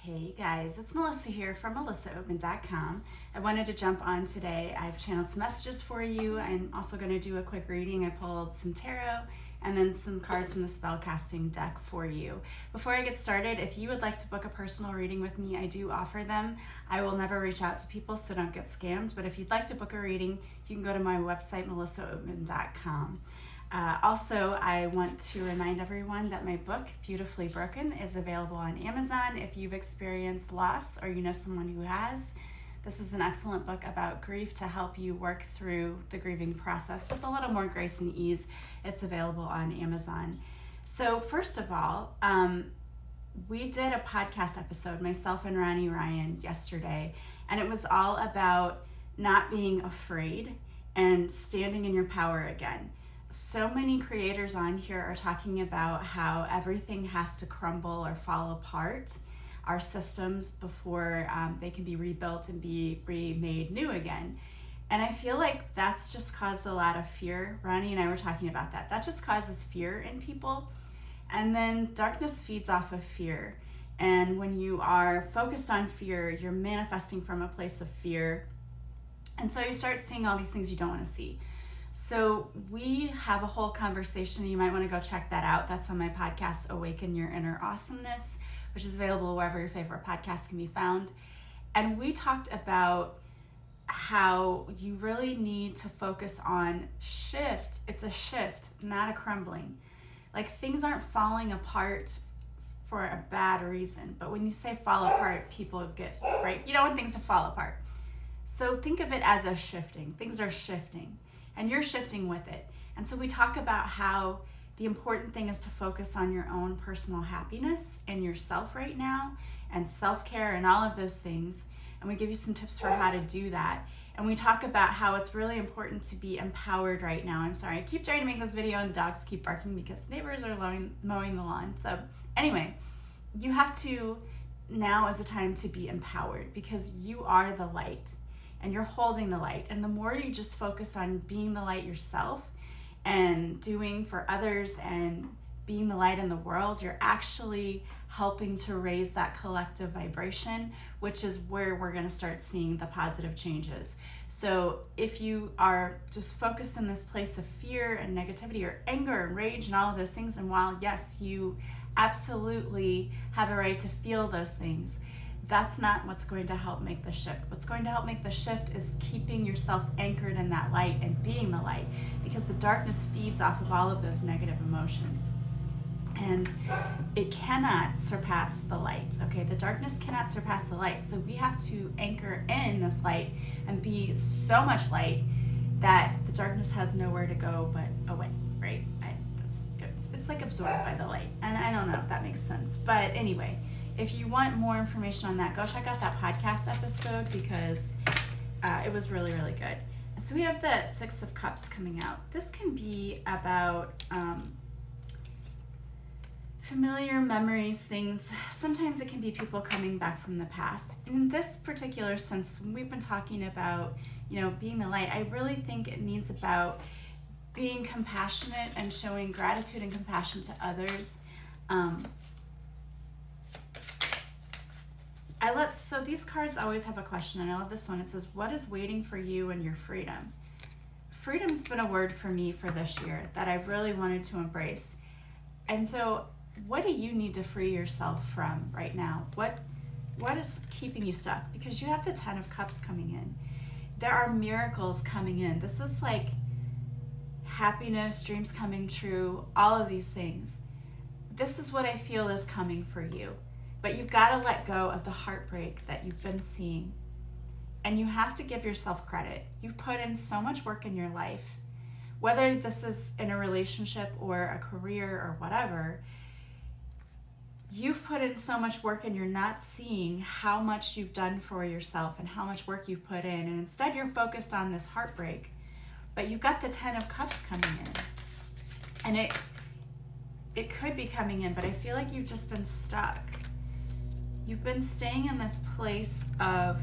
Hey guys, it's Melissa here from melissaoatman.com. I wanted to jump on today. I've channeled some messages for you. I'm also going to do a quick reading. I pulled some tarot and then some cards from the spellcasting deck for you. Before I get started, if you would like to book a personal reading with me, I do offer them. I will never reach out to people, so don't get scammed. But if you'd like to book a reading, you can go to my website, melissaoatman.com. Also, I want to remind everyone that my book, Beautifully Broken, is available on Amazon. If you've experienced loss or you know someone who has, this is an excellent book about grief to help you work through the grieving process with a little more grace and ease. It's available on Amazon. So first of all, we did a podcast episode, myself and Ronnie Ryan, yesterday, and it was all about not being afraid and standing in your power again. So many creators on here are talking about how everything has to crumble or fall apart, our systems, before they can be rebuilt and be remade new again. And I feel like that's just caused a lot of fear. Ronnie and I were talking about that. That just causes fear in people. And then darkness feeds off of fear. And when you are focused on fear, you're manifesting from a place of fear. And so you start seeing all these things you don't want to see. So we have a whole conversation. You might want to go check that out. That's on my podcast, Awaken Your Inner Awesomeness, which is available wherever your favorite podcast can be found. And we talked about how you really need to focus on shift. It's a shift, not a crumbling. Like, things aren't falling apart for a bad reason. But when you say fall apart, people get, right? You don't want things to fall apart. So think of it as a shifting. Things are shifting. And you're shifting with it. And so we talk about how the important thing is to focus on your own personal happiness and yourself right now, and self-care and all of those things. And we give you some tips for how to do that. And we talk about how it's really important to be empowered right now. I'm sorry, I keep trying to make this video and the dogs keep barking because neighbors are mowing the lawn. So anyway, you have to, now is a time to be empowered because you are the light. And you're holding the light. And the more you just focus on being the light yourself and doing for others and being the light in the world, you're actually helping to raise that collective vibration, which is where we're going to start seeing the positive changes. So if you are just focused in this place of fear and negativity or anger and rage and all of those things, and while yes, you absolutely have a right to feel those things, that's not what's going to help make the shift. What's going to help make the shift is keeping yourself anchored in that light and being the light, because the darkness feeds off of all of those negative emotions. And it cannot surpass the light, okay? The darkness cannot surpass the light. So we have to anchor in this light and be so much light that the darkness has nowhere to go but away, right? It's like absorbed by the light. And I don't know if that makes sense. But anyway, if you want more information on that, go check out that podcast episode because it was really, really good. And so we have the Six of Cups coming out. This can be about familiar memories, things. Sometimes it can be people coming back from the past. In this particular sense, when we've been talking about, being the light, I really think it means about being compassionate and showing gratitude and compassion to others. So these cards always have a question, and I love this one. It says, what is waiting for you in your freedom? Freedom's been a word for me for this year that I've really wanted to embrace. And so what do you need to free yourself from right now? What is keeping you stuck? Because you have the 10 of Cups coming in. There are miracles coming in. This is like happiness, dreams coming true, all of these things. This is what I feel is coming for you. But you've got to let go of the heartbreak that you've been seeing. And you have to give yourself credit. You've put in so much work in your life. Whether this is in a relationship or a career or whatever, you've put in so much work and you're not seeing how much you've done for yourself and how much work you've put in. And instead you're focused on this heartbreak. But you've got the 10 of Cups coming in. And it could be coming in, but I feel like you've just been stuck. You've been staying in this place of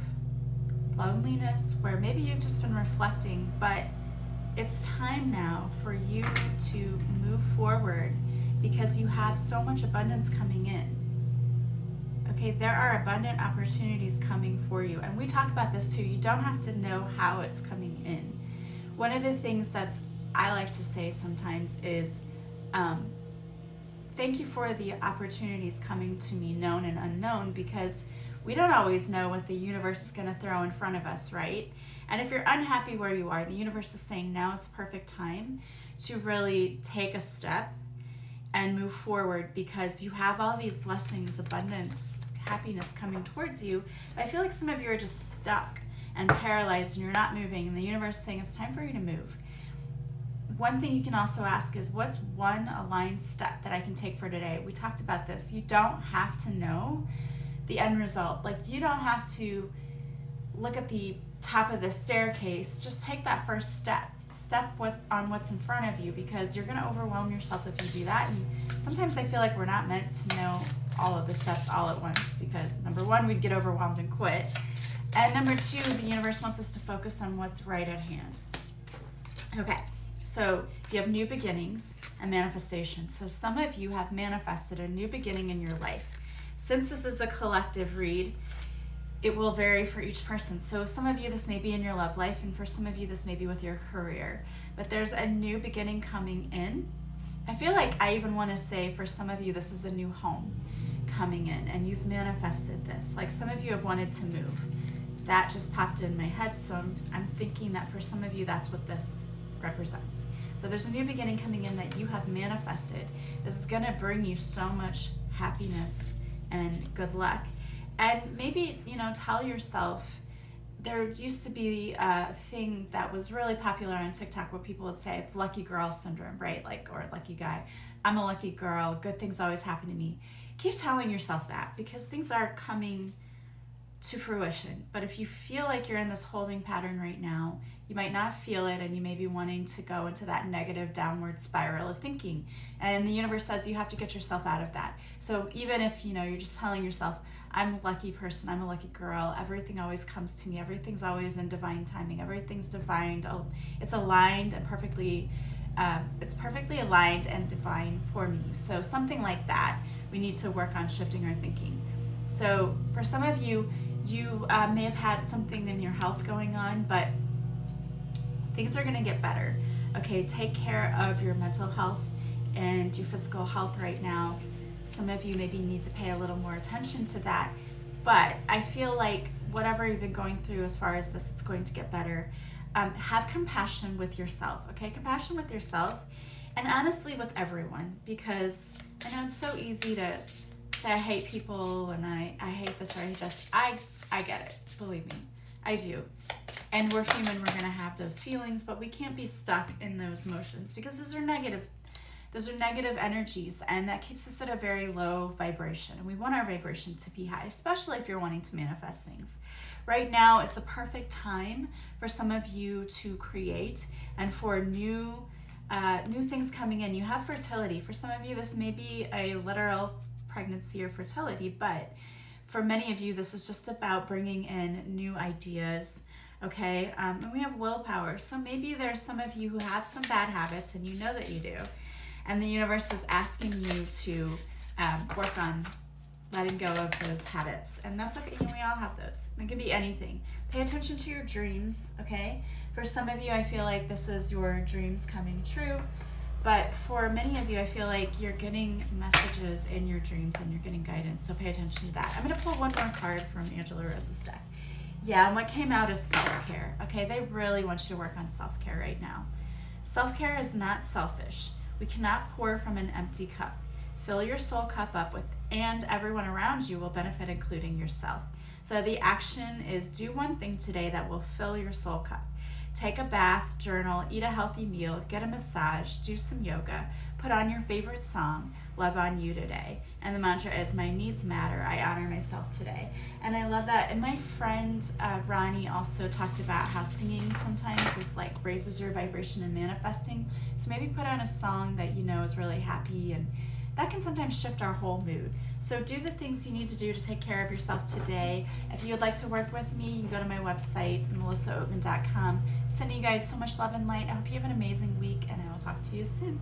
loneliness where maybe you've just been reflecting, but it's time now for you to move forward because you have so much abundance coming in. Okay, there are abundant opportunities coming for you. And we talk about this too. You don't have to know how it's coming in. One of the things I like to say sometimes is, thank you for the opportunities coming to me, known and unknown, because we don't always know what the universe is going to throw in front of us, right? And if you're unhappy where you are, the universe is saying now is the perfect time to really take a step and move forward, because you have all these blessings, abundance, happiness coming towards you. But I feel like some of you are just stuck and paralyzed and you're not moving, and the universe is saying it's time for you to move. One thing you can also ask is, what's one aligned step that I can take for today? We talked about this. You don't have to know the end result. Like, you don't have to look at the top of the staircase. Just take that first step on what's in front of you, because you're going to overwhelm yourself if you do that. And sometimes I feel like we're not meant to know all of the steps all at once, because number one, we'd get overwhelmed and quit, and number two, the universe wants us to focus on what's right at hand. Okay, so you have new beginnings and manifestation. So some of you have manifested a new beginning in your life. Since this is a collective read, it will vary for each person. So some of you, this may be in your love life, and for some of you, this may be with your career. But there's a new beginning coming in. I feel like I even want to say for some of you, this is a new home coming in, and you've manifested this. Like, some of you have wanted to move. That just popped in my head, so I'm thinking that for some of you, that's what this represents. So there's a new beginning coming in that you have manifested. This is going to bring you so much happiness and good luck. And maybe, tell yourself, there used to be a thing that was really popular on TikTok where people would say lucky girl syndrome, right? Like, or lucky guy. I'm a lucky girl. Good things always happen to me. Keep telling yourself that, because things are coming to fruition. But if you feel like you're in this holding pattern right now, you might not feel it, and you may be wanting to go into that negative downward spiral of thinking. And the universe says you have to get yourself out of that. So even if, you're just telling yourself, I'm a lucky person, I'm a lucky girl, everything always comes to me, everything's always in divine timing, everything's divine, it's aligned and it's perfectly aligned and divine for me. So something like that, we need to work on shifting our thinking. So for some of you, you may have had something in your health going on, but things are going to get better. Okay, take care of your mental health and your physical health right now. Some of you maybe need to pay a little more attention to that, but I feel like whatever you've been going through as far as this, it's going to get better. Have compassion with yourself, okay? Compassion with yourself, and honestly with everyone, because I know it's so easy to say I hate people and I hate this or I hate this. I get it, believe me, I do. And we're human, we're gonna have those feelings, but we can't be stuck in those emotions, because those are negative energies, and that keeps us at a very low vibration. And we want our vibration to be high, especially if you're wanting to manifest things. Right now is the perfect time for some of you to create and for new things coming in. You have fertility. For some of you, this may be a literal pregnancy or fertility, but for many of you, this is just about bringing in new ideas. Okay, and we have willpower. So maybe there's some of you who have some bad habits, and you know that you do. And the universe is asking you to work on letting go of those habits. And that's okay. We all have those. It can be anything. Pay attention to your dreams, okay? For some of you, I feel like this is your dreams coming true. But for many of you, I feel like you're getting messages in your dreams and you're getting guidance. So pay attention to that. I'm going to pull one more card from Angela Rose's deck. Yeah, and what came out is self-care. Okay, they really want you to work on self-care right now. Self-care is not selfish. We cannot pour from an empty cup. Fill your soul cup up with, and everyone around you will benefit, including yourself. So the action is do one thing today that will fill your soul cup. Take a bath, journal, eat a healthy meal, get a massage, do some yoga, put on your favorite song, love on you today. And the mantra is, my needs matter, I honor myself today. And I love that. And my friend Ronnie also talked about how singing sometimes is like raises your vibration and manifesting. So maybe put on a song that you know is really happy, and that can sometimes shift our whole mood. So do the things you need to do to take care of yourself today. If you would like to work with me, you can go to my website, melissaoatman.com. I'm sending you guys so much love and light. I hope you have an amazing week, and I will talk to you soon.